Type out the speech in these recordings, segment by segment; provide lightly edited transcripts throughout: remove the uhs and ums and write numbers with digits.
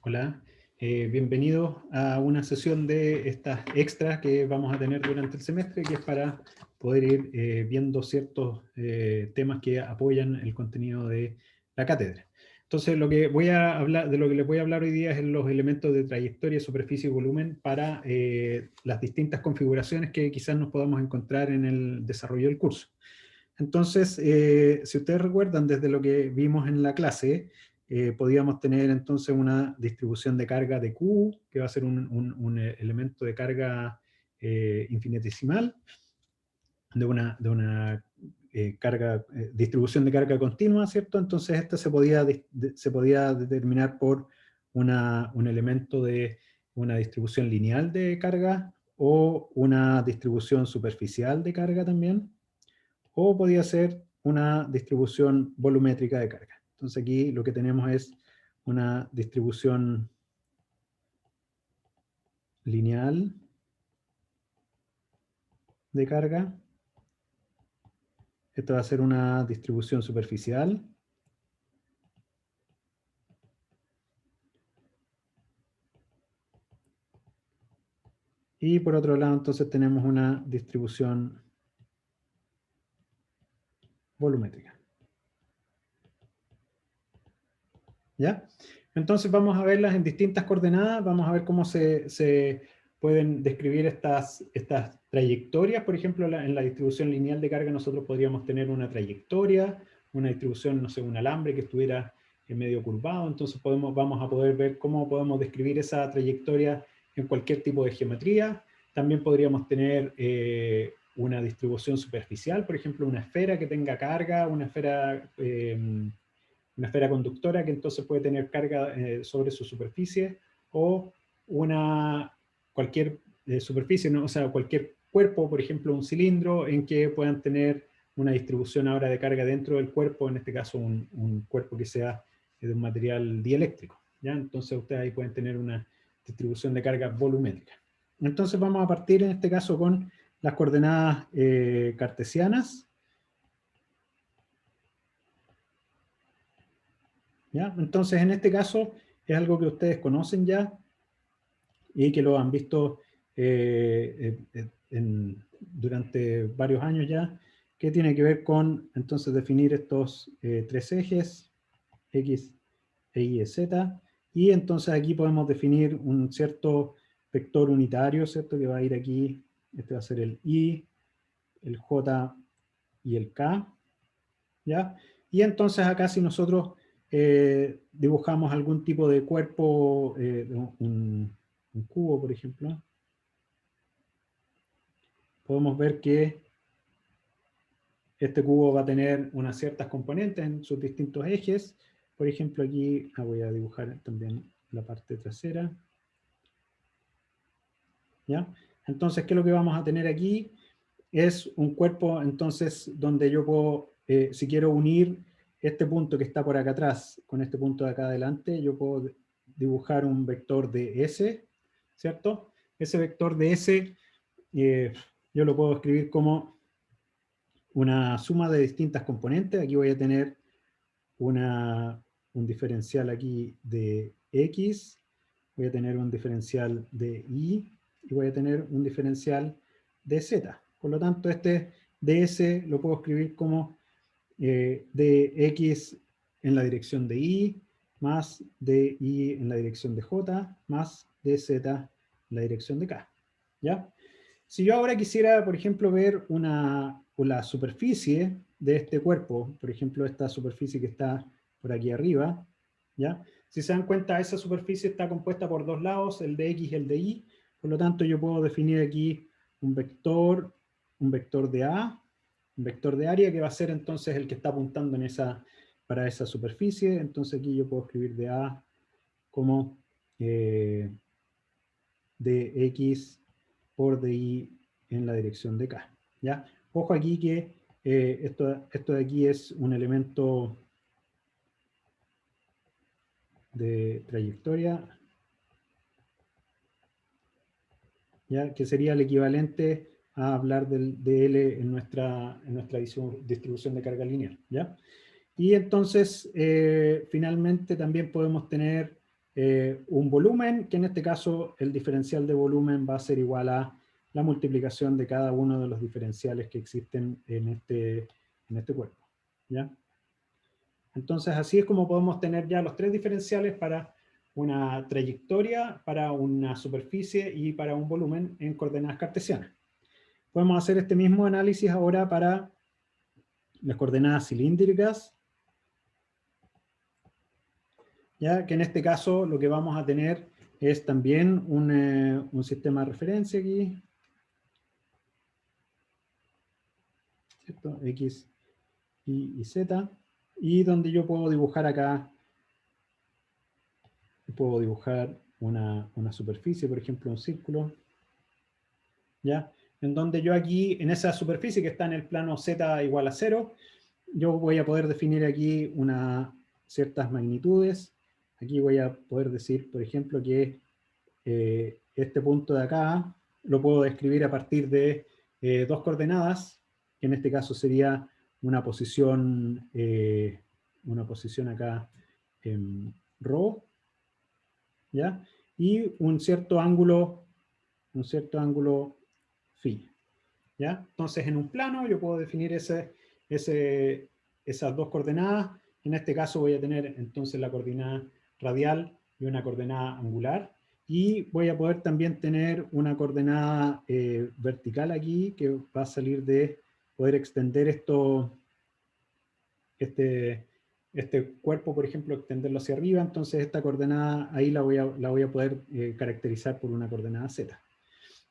Hola, bienvenidos a una sesión de estas extras que vamos a tener durante el semestre, que es para poder ir viendo ciertos temas que apoyan el contenido de la cátedra. Entonces, lo que voy a hablar, de lo que les voy a hablar hoy día es los elementos de trayectoria, superficie y volumen para las distintas configuraciones que quizás nos podamos encontrar en el desarrollo del curso. Entonces, si ustedes recuerdan, desde lo que vimos en la clase, podíamos tener entonces una distribución de carga de Q, que va a ser un elemento de carga infinitesimal, de una distribución de carga continua, ¿cierto? Entonces, esta se podía determinar por un elemento de una distribución lineal de carga o una distribución superficial de carga también, o podía ser una distribución volumétrica de carga. Entonces aquí lo que tenemos es una distribución lineal de carga. Esta va a ser una distribución superficial. Y por otro lado, entonces tenemos una distribución volumétrica. ¿Ya? Entonces vamos a verlas en distintas coordenadas, vamos a ver cómo se pueden describir estas trayectorias. Por ejemplo, en la distribución lineal de carga nosotros podríamos tener una trayectoria, una distribución, no sé, un alambre que estuviera en medio curvado, entonces vamos a poder ver cómo podemos describir esa trayectoria en cualquier tipo de geometría. También podríamos tener una distribución superficial, por ejemplo, una esfera que tenga carga, una esfera conductora que entonces puede tener carga sobre su superficie, o cualquier superficie, ¿no? O sea, cualquier cuerpo, por ejemplo, un cilindro, en que puedan tener una distribución ahora de carga dentro del cuerpo, en este caso un cuerpo que sea de un material dieléctrico, ¿ya? Entonces ustedes ahí pueden tener una distribución de carga volumétrica. Entonces vamos a partir en este caso con las coordenadas cartesianas, ¿ya? Entonces, en este caso, es algo que ustedes conocen ya y que lo han visto durante varios años ya, que tiene que ver con, entonces, definir estos tres ejes, X, Y, Z, y entonces aquí podemos definir un cierto vector unitario, ¿cierto? Que va a ir aquí, este va a ser el Y, el J y el K, ¿ya? Y entonces acá si nosotros dibujamos algún tipo de cuerpo, un cubo, por ejemplo, podemos ver que este cubo va a tener unas ciertas componentes en sus distintos ejes. Por ejemplo, aquí voy a dibujar también la parte trasera, ¿ya? Entonces, ¿qué es lo que vamos a tener aquí? Es un cuerpo, entonces, donde yo puedo, si quiero unir este punto que está por acá atrás con este punto de acá adelante, yo puedo dibujar un vector de S, ¿cierto? Ese vector de S yo lo puedo escribir como una suma de distintas componentes. Aquí voy a tener un diferencial aquí de X, voy a tener un diferencial de Y y voy a tener un diferencial de Z. Por lo tanto, este ds lo puedo escribir como dx en la dirección de Y más dy en la dirección de J más dz en la dirección de K. ¿Ya? Si yo ahora quisiera, por ejemplo, ver la superficie de este cuerpo, por ejemplo, esta superficie que está por aquí arriba, ¿ya? Si se dan cuenta, esa superficie está compuesta por dos lados, el de X y el de Y, por lo tanto yo puedo definir aquí un vector de A, un vector de área que va a ser entonces el que está apuntando para esa superficie. Entonces aquí yo puedo escribir de A como dx por dy en la dirección de K, ¿ya? Ojo aquí que esto de aquí es un elemento de trayectoria, ¿ya? Que sería el equivalente a hablar del dl en nuestra distribución de carga lineal, ¿ya? Y entonces, finalmente también podemos tener un volumen, que en este caso el diferencial de volumen va a ser igual a la multiplicación de cada uno de los diferenciales que existen en este cuerpo, ¿ya? Entonces así es como podemos tener ya los tres diferenciales para una trayectoria, para una superficie y para un volumen en coordenadas cartesianas. Podemos hacer este mismo análisis ahora para las coordenadas cilíndricas, ya que en este caso lo que vamos a tener es también un sistema de referencia aquí, ¿cierto? X, Y y Z, y donde yo puedo dibujar acá, puedo dibujar una superficie, por ejemplo, un círculo, ¿ya? En donde yo aquí, en esa superficie que está en el plano Z igual a 0, yo voy a poder definir aquí ciertas magnitudes. Aquí voy a poder decir, por ejemplo, que este punto de acá lo puedo describir a partir de dos coordenadas, que en este caso sería una posición acá en ρ, ¿ya? Y un cierto ángulo phi, ¿ya? Entonces en un plano yo puedo definir esas dos coordenadas. En este caso voy a tener entonces la coordenada radial y una coordenada angular. Y voy a poder también tener una coordenada vertical aquí, que va a salir de poder extender este cuerpo, por ejemplo, extenderlo hacia arriba. Entonces esta coordenada ahí la voy a poder caracterizar por una coordenada z.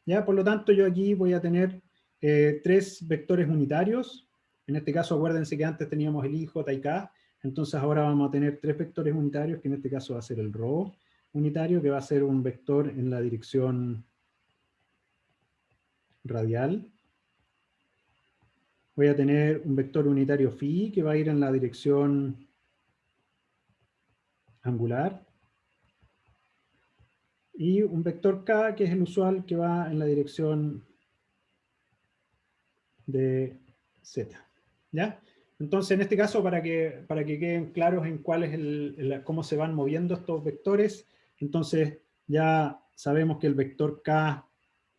¿Ya? Por lo tanto, yo aquí voy a tener tres vectores unitarios. En este caso, acuérdense que antes teníamos el I, J y K. Entonces ahora vamos a tener tres vectores unitarios, que en este caso va a ser el ρ unitario, que va a ser un vector en la dirección radial. Voy a tener un vector unitario phi, que va a ir en la dirección angular. Y un vector k, que es el usual, que va en la dirección de z. ¿Ya? Entonces, en este caso, para que queden claros en cuál es cómo se van moviendo estos vectores, entonces ya sabemos que el vector k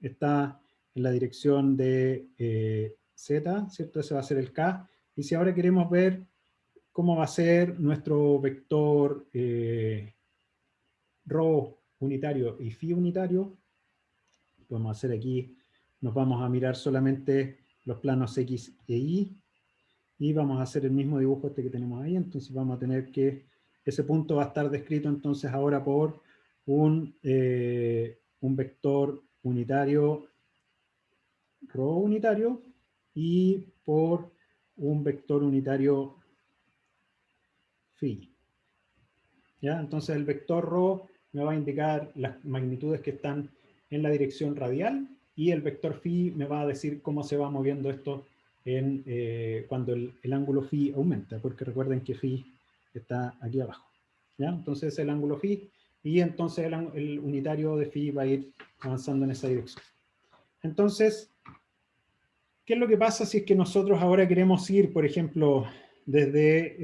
está en la dirección de z, ¿cierto? Ese va a ser el k. Y si ahora queremos ver cómo va a ser nuestro vector ρ unitario y phi unitario, podemos hacer aquí, nos vamos a mirar solamente los planos X e Y, y vamos a hacer el mismo dibujo que tenemos ahí. Entonces vamos a tener que, ese punto va a estar descrito entonces ahora por un vector unitario, ρ unitario, y por un vector unitario phi. ¿Ya? Entonces el vector ρ me va a indicar las magnitudes que están en la dirección radial, y el vector phi me va a decir cómo se va moviendo esto cuando el ángulo phi aumenta, porque recuerden que phi está aquí abajo. ¿Ya? Entonces el ángulo phi, y entonces el unitario de phi va a ir avanzando en esa dirección. Entonces, ¿qué es lo que pasa si es que nosotros ahora queremos ir, por ejemplo, desde...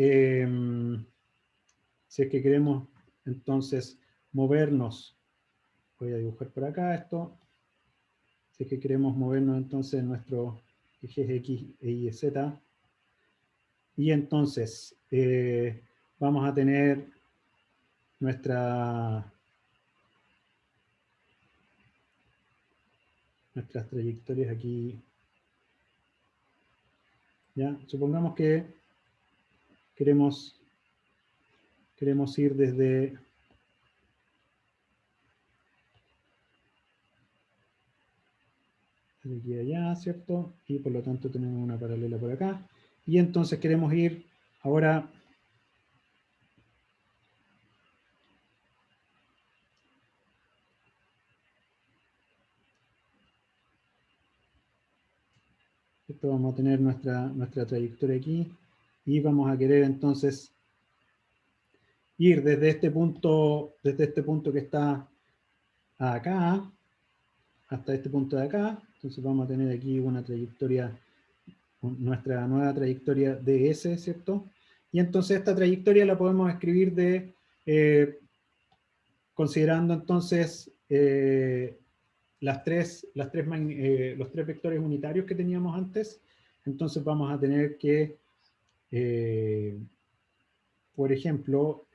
si es que queremos entonces movernos, voy a dibujar por acá esto, si es que queremos movernos entonces en nuestros ejes X, Y y Z, y entonces vamos a tener nuestras trayectorias aquí, ¿ya? Supongamos que queremos ir desde aquí a allá, ¿cierto? Y por lo tanto tenemos una paralela por acá. Y entonces queremos ir ahora ¿cierto? Vamos a tener nuestra trayectoria aquí, y vamos a querer entonces ir desde este punto que está acá hasta este punto de acá. Entonces vamos a tener aquí una trayectoria, nuestra nueva trayectoria ds, ¿cierto? Y entonces esta trayectoria la podemos escribir considerando entonces los tres vectores unitarios que teníamos antes, entonces vamos a tener que, por ejemplo,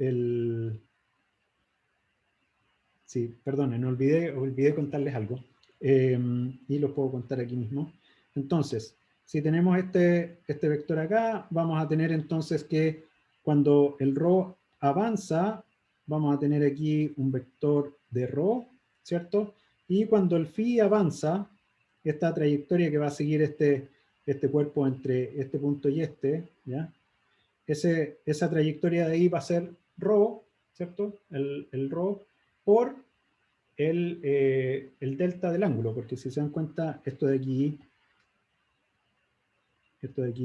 sí, perdonen, olvidé contarles algo, y lo puedo contar aquí mismo. Entonces, si tenemos este vector acá, vamos a tener entonces que cuando el ρ avanza, vamos a tener aquí un vector de ρ, ¿cierto? Y cuando el phi avanza, esta trayectoria que va a seguir este cuerpo entre este punto y este, ¿ya? Esa trayectoria de ahí va a ser ρ, ¿cierto? El ρ por el delta del ángulo, porque si se dan cuenta, esto de aquí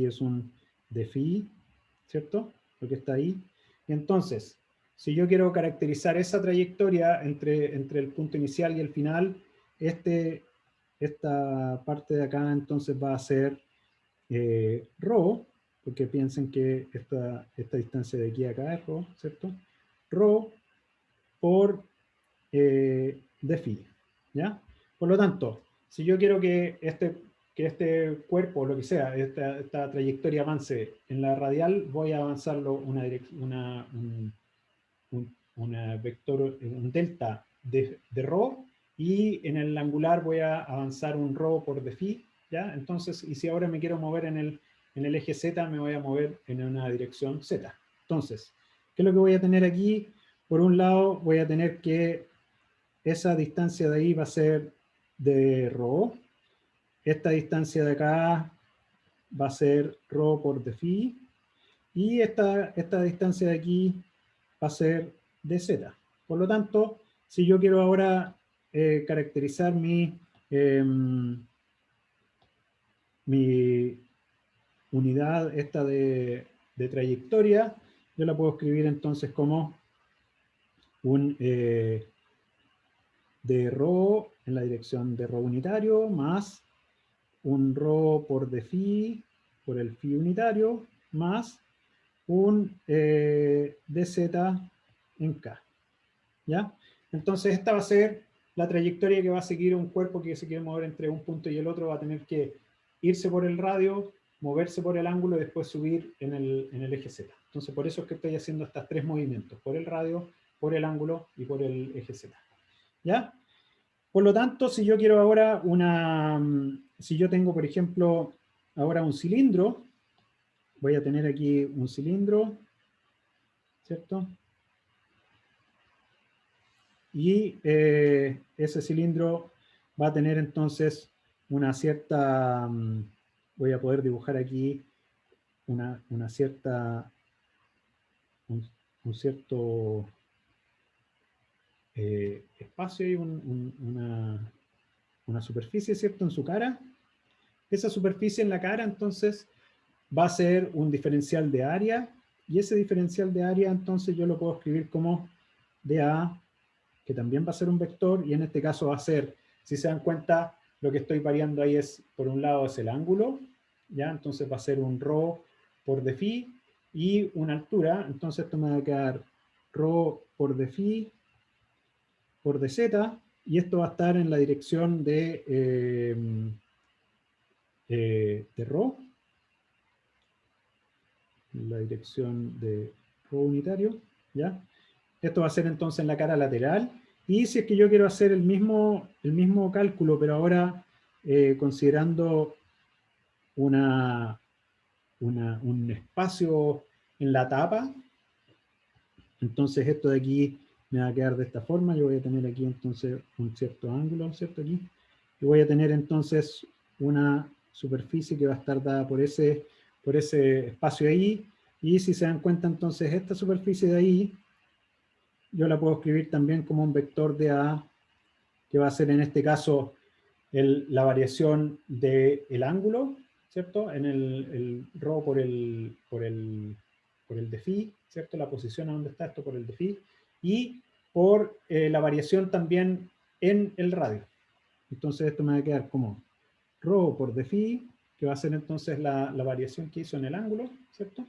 es un de phi, ¿cierto? Lo que está ahí. Y entonces, si yo quiero caracterizar esa trayectoria entre el punto inicial y el final, esta parte de acá entonces va a ser ρ, porque piensen que esta distancia de aquí a acá es ρ, ¿cierto? ρ por de phi, ¿ya? Por lo tanto, si yo quiero que este cuerpo, o lo que sea, esta trayectoria avance en la radial, voy a avanzarlo una vector, un delta de ρ, y en el angular voy a avanzar un ρ por de phi, ¿ya? Entonces, y si ahora me quiero mover en el eje z, me voy a mover en una dirección z. Entonces, ¿qué es lo que voy a tener aquí? Por un lado, voy a tener que esa distancia de ahí va a ser de ρ. Esta distancia de acá va a ser ρ por de phi. Y esta distancia de aquí va a ser de z. Por lo tanto, si yo quiero ahora caracterizar mi unidad esta de trayectoria, yo la puedo escribir entonces como un de ρ en la dirección de ρ unitario más un ρ por de phi por el phi unitario más un dz en k. ¿Ya? Entonces esta va a ser la trayectoria que va a seguir un cuerpo que se quiere mover entre un punto y el otro. Va a tener que irse por el radio, moverse por el ángulo y después subir en el eje z. Entonces por eso es que estoy haciendo estos tres movimientos: por el radio, por el ángulo y por el eje z. ¿Ya? Por lo tanto, si yo quiero ahora si yo tengo, por ejemplo, ahora un cilindro, voy a tener aquí un cilindro, ¿cierto? Y ese cilindro va a tener entonces una cierta, voy a poder dibujar aquí una cierta, un cierto espacio y una superficie, ¿cierto? En su cara. Esa superficie en la cara entonces va a ser un diferencial de área, y ese diferencial de área entonces yo lo puedo escribir como dA, que también va a ser un vector, y en este caso va a ser, si se dan cuenta, lo que estoy variando ahí es, por un lado es el ángulo, ¿ya? Entonces va a ser un ρ por de phi, y una altura, entonces esto me va a quedar ρ por de phi por dz, y esto va a estar en la dirección de ρ, la dirección de ρ unitario, ¿ya? Esto va a ser entonces en la cara lateral, y si es que yo quiero hacer el mismo cálculo, pero ahora considerando un espacio en la tapa, entonces esto de aquí me va a quedar de esta forma. Yo voy a tener aquí entonces un cierto ángulo, ¿cierto? Aquí. Y voy a tener entonces una superficie que va a estar dada por ese espacio ahí. Y si se dan cuenta entonces esta superficie de ahí, yo la puedo escribir también como un vector de A, que va a ser en este caso la variación del ángulo, ¿cierto? En el ρ por el de phi, ¿cierto? La posición a donde está esto por el de phi, y por la variación también en el radio. Entonces esto me va a quedar como ρ por de phi, que va a ser entonces la variación que hizo en el ángulo, ¿cierto?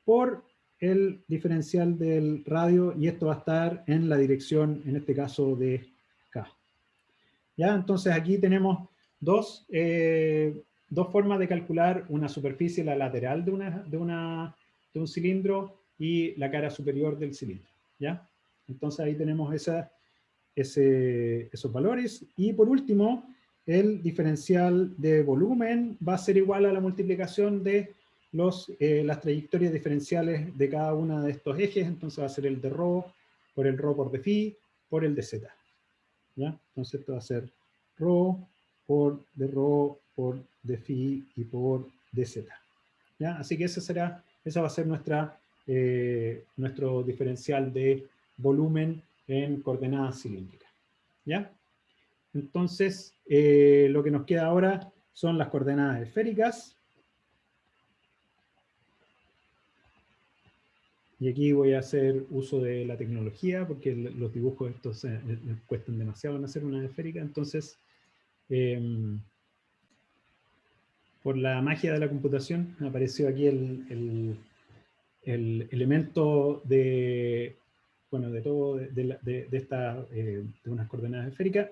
Por el diferencial del radio, y esto va a estar en la dirección, en este caso, de K. ¿Ya? Entonces aquí tenemos dos formas de calcular una superficie, la lateral de un cilindro y la cara superior del cilindro. ¿Ya? Entonces ahí tenemos esos valores. Y por último, el diferencial de volumen va a ser igual a la multiplicación de las trayectorias diferenciales de cada uno de estos ejes. Entonces va a ser el de ρ por el ρ por d phi por el de z. ¿Ya? Entonces esto va a ser ρ por d ρ por d phi y por dz. ¿Ya? Así que esa va a ser nuestro diferencial de volumen en coordenadas cilíndricas. ¿Ya? Entonces, lo que nos queda ahora son las coordenadas esféricas. Y aquí voy a hacer uso de la tecnología, porque los dibujos estos cuestan demasiado en hacer una esférica. Entonces, por la magia de la computación, apareció aquí el elemento de unas coordenadas esféricas.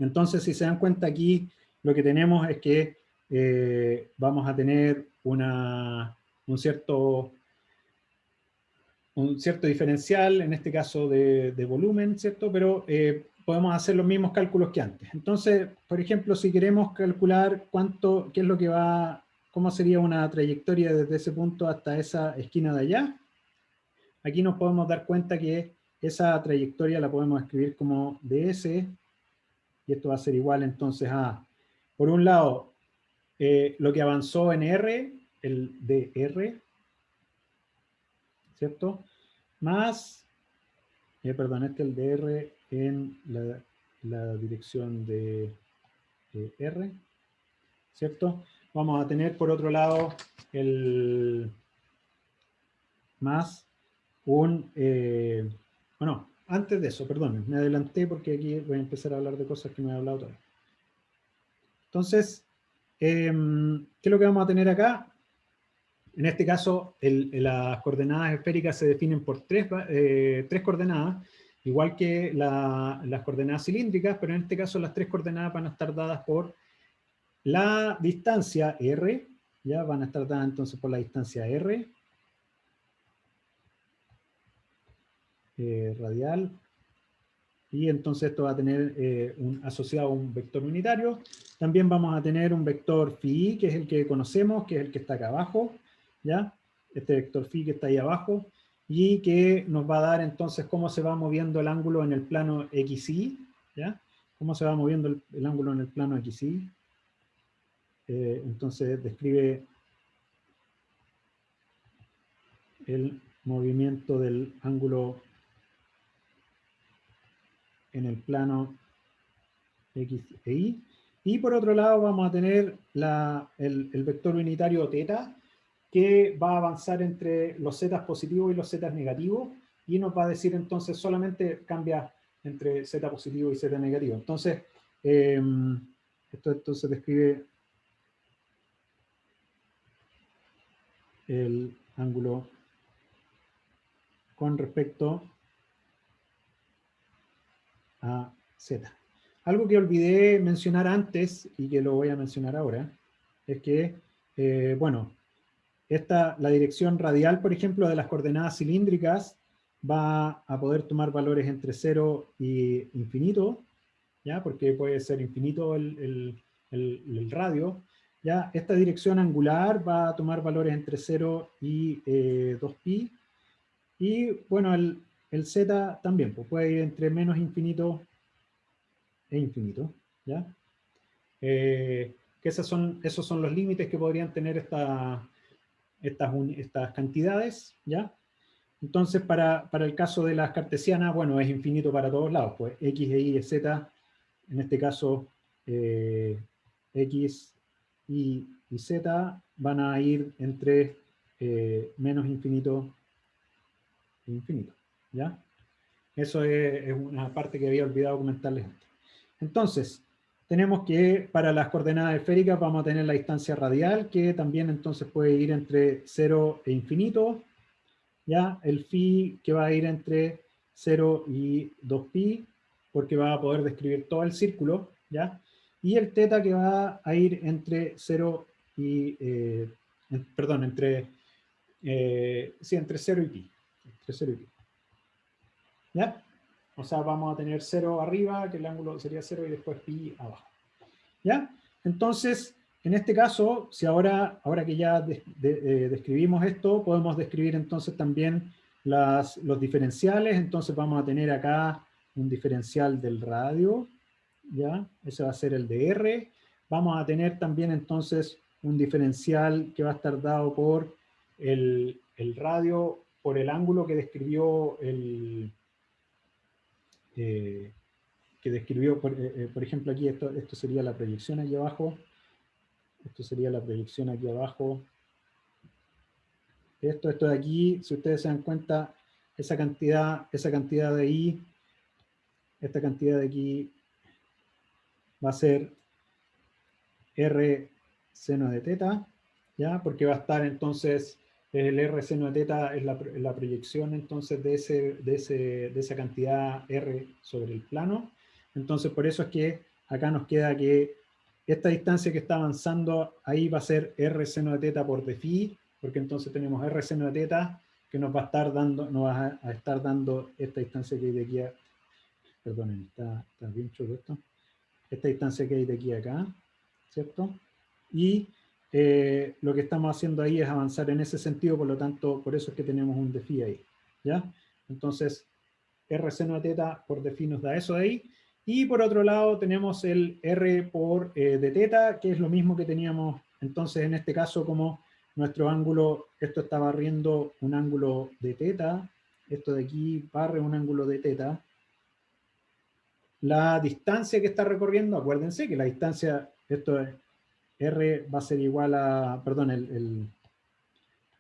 Entonces, si se dan cuenta aquí, lo que tenemos es que vamos a tener un cierto diferencial, en este caso de volumen, ¿cierto? Pero podemos hacer los mismos cálculos que antes. Entonces, por ejemplo, si queremos calcular qué es lo que cómo sería una trayectoria desde ese punto hasta esa esquina de allá, aquí nos podemos dar cuenta que esa trayectoria la podemos escribir como ds, y esto va a ser igual entonces a, por un lado, lo que avanzó en R, el dr, ¿cierto? Más, perdón, este es el dr en la dirección de R, ¿cierto? Vamos a tener por otro lado el más bueno, antes de eso, perdón, me adelanté porque aquí voy a empezar a hablar de cosas que no he hablado todavía. Entonces, ¿qué es lo que vamos a tener acá? En este caso, las coordenadas esféricas se definen por tres coordenadas, igual que las coordenadas cilíndricas, pero en este caso las tres coordenadas van a estar dadas por la distancia R, ya van a estar dadas entonces por la distancia R, radial, y entonces esto va a tener asociado a un vector unitario. También vamos a tener un vector phi, que es el que conocemos, que es el que está acá abajo, ¿ya? Este vector phi que está ahí abajo, y que nos va a dar entonces cómo se va moviendo el ángulo en el plano XY, ¿ya? Cómo se va moviendo el ángulo en el plano XY. Entonces describe el movimiento del ángulo en el plano X e Y. Y por otro lado vamos a tener el vector unitario θ, que va a avanzar entre los z positivos y los z negativos, y nos va a decir entonces solamente cambia entre z positivo y z negativo. Entonces, esto entonces describe el ángulo con respecto a z. Algo que olvidé mencionar antes y que lo voy a mencionar ahora, es que, bueno, la dirección radial, por ejemplo, de las coordenadas cilíndricas va a poder tomar valores entre 0 y infinito, ¿ya? Porque puede ser infinito el radio. ¿Ya? Esta dirección angular va a tomar valores entre 0 y 2pi. Y bueno, el z también, pues puede ir entre menos infinito e infinito. ¿Ya? Que esos son los límites que podrían tener estas cantidades, ¿ya? Entonces, para el caso de las cartesianas, bueno, es infinito para todos lados, pues x e y z, en este caso, x, y z van a ir entre menos infinito e infinito, ¿ya? Eso es una parte que había olvidado comentarles antes. Entonces, tenemos que para las coordenadas esféricas vamos a tener la distancia radial, que también entonces puede ir entre 0 e infinito, ya el phi que va a ir entre 0 y 2pi, porque va a poder describir todo el círculo, ¿ya? Y el teta que va a ir entre 0 y, perdón, sí, entre 0 y pi. Entre 0 y pi. ¿Ya? O sea, vamos a tener 0 arriba, que el ángulo sería 0, y después pi abajo. ¿Ya? Entonces, en este caso, si ahora que ya describimos esto, podemos describir entonces también los diferenciales. Entonces vamos a tener acá un diferencial del radio, ¿ya? Ese va a ser el de R. Vamos a tener también entonces un diferencial que va a estar dado por el radio, por el ángulo que describió por ejemplo, aquí esto sería la proyección aquí abajo. Esto sería la proyección aquí abajo. Esto de aquí, si ustedes se dan cuenta, esa cantidad de I, esta cantidad de aquí va a ser R seno de teta, ¿ya? Porque va a estar entonces, el R seno de teta es la proyección entonces de esa cantidad R sobre el plano. Entonces por eso es que acá nos queda que esta distancia que está avanzando ahí va a ser R seno de teta por d phi, porque entonces tenemos R seno de teta que nos va a estar dando esta distancia que hay de aquí a, perdonen, está bien chulo esto, esta distancia que hay de aquí a acá, ¿cierto? Y lo que estamos haciendo ahí es avanzar en ese sentido, por lo tanto, por eso es que tenemos un d phi ahí, ¿ya? Entonces, R seno de teta por d phi nos da eso de ahí. Y por otro lado tenemos el R por d teta, que es lo mismo que teníamos entonces en este caso como nuestro ángulo, esto está barriendo un ángulo de teta, esto de aquí barre un ángulo de teta. La distancia que está recorriendo, acuérdense que la distancia, esto es R va a ser igual a, perdón,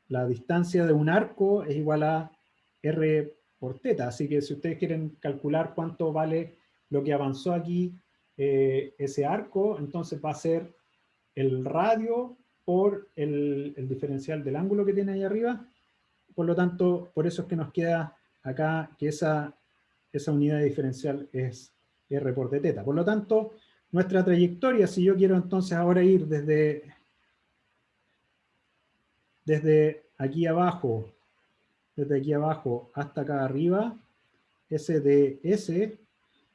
la distancia de un arco es igual a R por teta. Así que si ustedes quieren calcular cuánto vale lo que avanzó aquí ese arco, entonces va a ser el radio por el diferencial del ángulo que tiene ahí arriba. Por lo tanto, por eso es que nos queda acá que esa unidad diferencial es R por d teta. Por lo tanto, nuestra trayectoria, si yo quiero entonces ahora ir desde aquí abajo, hasta acá arriba, S de S,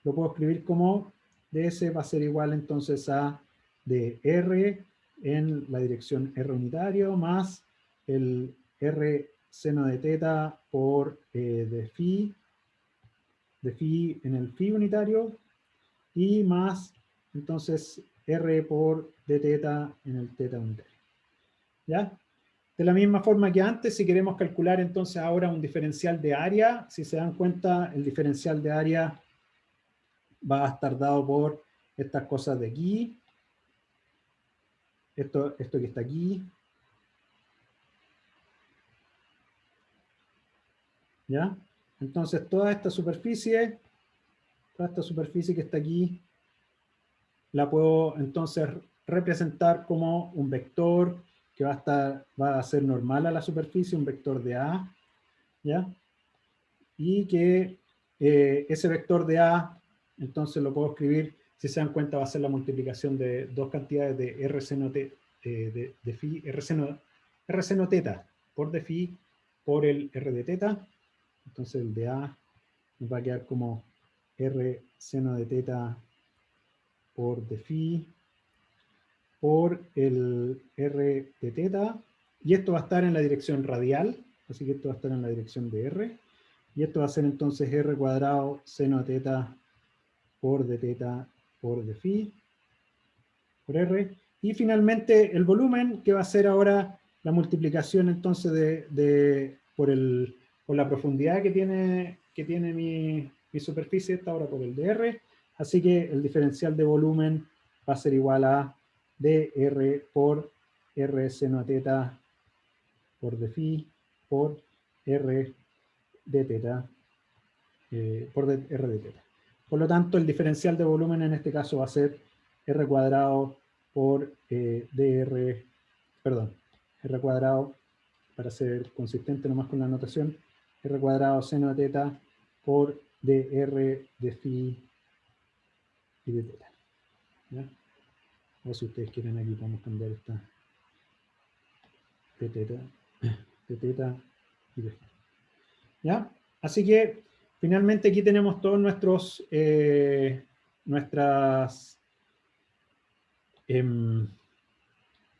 lo puedo escribir como ds va a ser igual entonces a dr en la dirección R unitario más el R seno de teta por de phi en el phi unitario y más entonces R por d teta en el teta unitario. ¿Ya? De la misma forma que antes, si queremos calcular entonces ahora un diferencial de área, si se dan cuenta, el diferencial de área va a estar dado por estas cosas de aquí, esto que está aquí, ¿ya? Entonces toda esta superficie que está aquí, la puedo entonces representar como un vector que va a ser normal a la superficie, un vector de A, ¿ya? Y que ese vector de A, entonces lo puedo escribir, si se dan cuenta va a ser la multiplicación de dos cantidades de R seno de phi, R seno teta por de phi por el R de teta. Entonces el de A nos va a quedar como R seno de teta por de phi por el R de teta, y esto va a estar en la dirección radial, así que esto va a estar en la dirección de R, y esto va a ser entonces R cuadrado seno de teta por de teta por de phi por R, y finalmente el volumen, que va a ser ahora la multiplicación entonces por la profundidad que tiene mi superficie, esta ahora por el de R, así que el diferencial de volumen va a ser igual a dr por R seno de teta por de phi por R de teta R de teta. Por lo tanto, el diferencial de volumen en este caso va a ser R cuadrado por R cuadrado para ser consistente nomás con la notación, r cuadrado seno de teta por dr de phi y de teta. ¿Ya? O si ustedes quieren aquí podemos cambiar esta de teta y de phi. ¿Ya? Así que finalmente aquí tenemos todos nuestras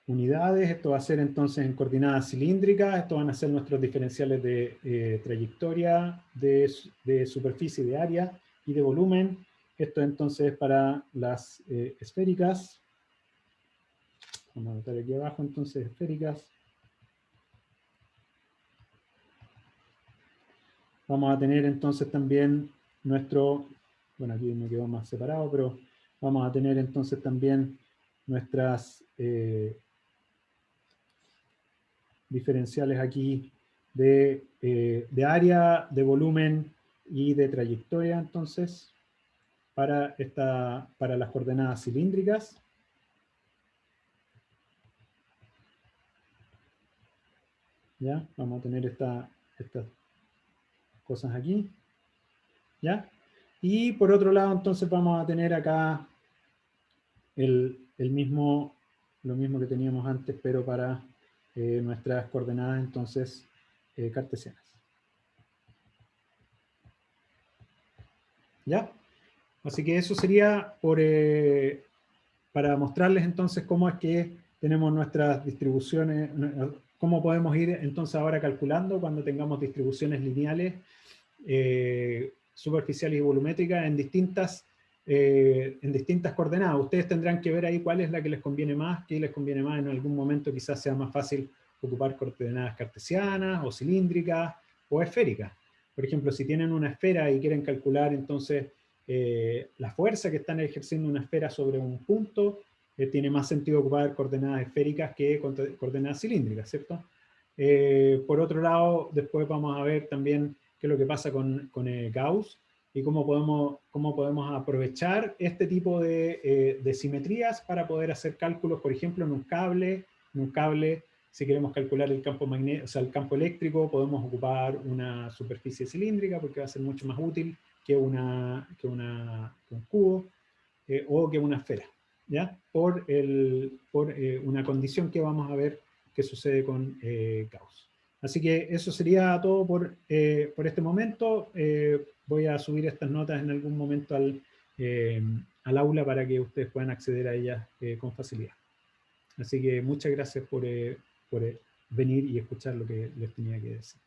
unidades. Esto va a ser entonces en coordenadas cilíndricas. Estos van a ser nuestros diferenciales de trayectoria, de superficie, de área y de volumen. Esto entonces para las esféricas. Vamos a anotar aquí abajo entonces esféricas. Vamos a tener entonces también bueno, aquí me quedó más separado, pero vamos a tener entonces también nuestras diferenciales aquí de área, de volumen y de trayectoria, entonces, para las coordenadas cilíndricas. ¿Ya? Vamos a tener estas cosas aquí. ¿Ya? Y por otro lado, entonces vamos a tener acá lo mismo que teníamos antes, pero para nuestras coordenadas, entonces, cartesianas. ¿Ya? Así que eso sería para mostrarles entonces cómo es que tenemos nuestras distribuciones, cómo podemos ir entonces ahora calculando cuando tengamos distribuciones lineales, superficiales y volumétricas en distintas coordenadas. Ustedes tendrán que ver ahí cuál es la que les conviene más, qué les conviene más. En algún momento quizás sea más fácil ocupar coordenadas cartesianas o cilíndricas o esféricas. Por ejemplo, si tienen una esfera y quieren calcular entonces la fuerza que están ejerciendo una esfera sobre un punto, tiene más sentido ocupar coordenadas esféricas que coordenadas cilíndricas, ¿cierto? Por otro lado, después vamos a ver también qué es lo que pasa con Gauss y cómo podemos aprovechar este tipo de simetrías para poder hacer cálculos, por ejemplo, en un cable, si queremos calcular el campo magnético, o sea, el campo eléctrico, podemos ocupar una superficie cilíndrica porque va a ser mucho más útil que un cubo o que una esfera, ¿ya? Por una condición que vamos a ver que sucede con Gauss. Así que eso sería todo por este momento. Voy a subir estas notas en algún momento al aula para que ustedes puedan acceder a ellas con facilidad. Así que muchas gracias por venir y escuchar lo que les tenía que decir.